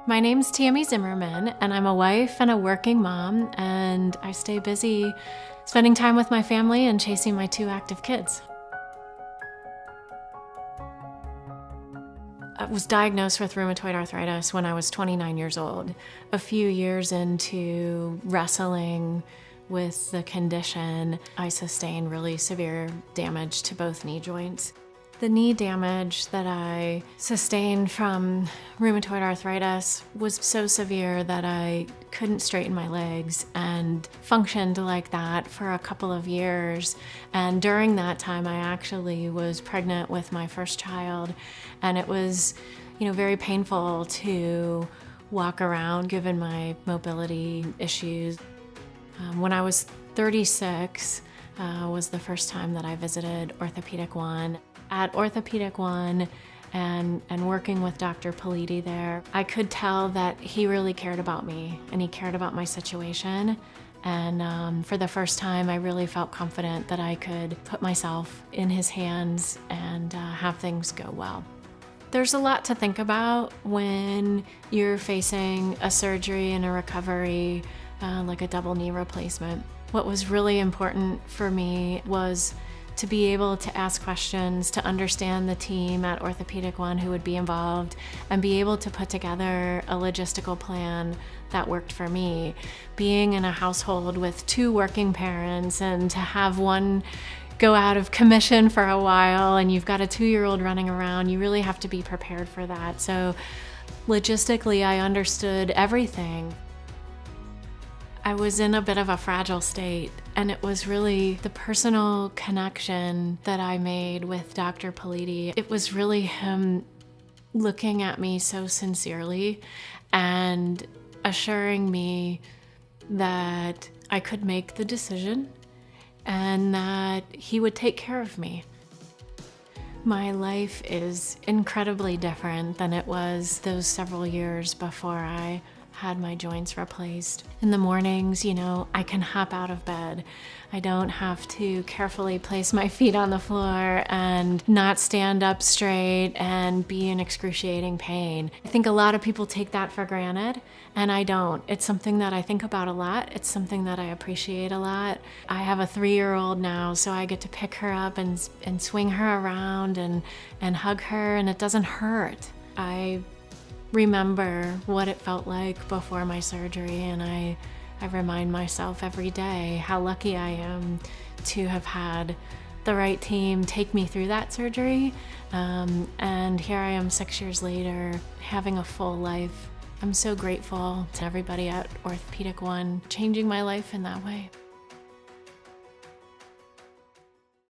My name's Tammy Zimmerman, and I'm a wife and a working mom, and I stay busy spending time with my family and chasing my 2 active kids. I was diagnosed with rheumatoid arthritis when I was 29 years old. A few years into wrestling with the condition, I sustained really severe damage to both knee joints. The knee damage that I sustained from rheumatoid arthritis was so severe that I couldn't straighten my legs and functioned like that for a couple of years. And during that time, I actually was pregnant with my first child, and it was, very painful to walk around given my mobility issues. When I was 36, was the first time that I visited Orthopedic 1. At Orthopedic 1 and working with Dr. Politi there, I could tell that he really cared about me and he cared about my situation. And for the first time, I really felt confident that I could put myself in his hands and have things go well. There's a lot to think about when you're facing a surgery and a recovery, like a double knee replacement. What was really important for me was to be able to ask questions, to understand the team at Orthopedic 1 who would be involved, and be able to put together a logistical plan that worked for me. Being in a household with 2 working parents and to have one go out of commission for a while and you've got a 2-year-old running around, you really have to be prepared for that. So logistically, I understood everything. I was in a bit of a fragile state, and it was really the personal connection that I made with Dr. Politi. It was really him looking at me so sincerely and assuring me that I could make the decision and that he would take care of me. My life is incredibly different than it was those several years before I had my joints replaced. In the mornings, I can hop out of bed. I don't have to carefully place my feet on the floor and not stand up straight and be in excruciating pain. I think a lot of people take that for granted, and I don't. It's something that I think about a lot. It's something that I appreciate a lot. I have a 3-year-old now, so I get to pick her up and swing her around and hug her, and it doesn't hurt. I remember what it felt like before my surgery, and I remind myself every day how lucky I am to have had the right team take me through that surgery. And here I am 6 years later, having a full life. I'm so grateful to everybody at Orthopedic 1 changing my life in that way.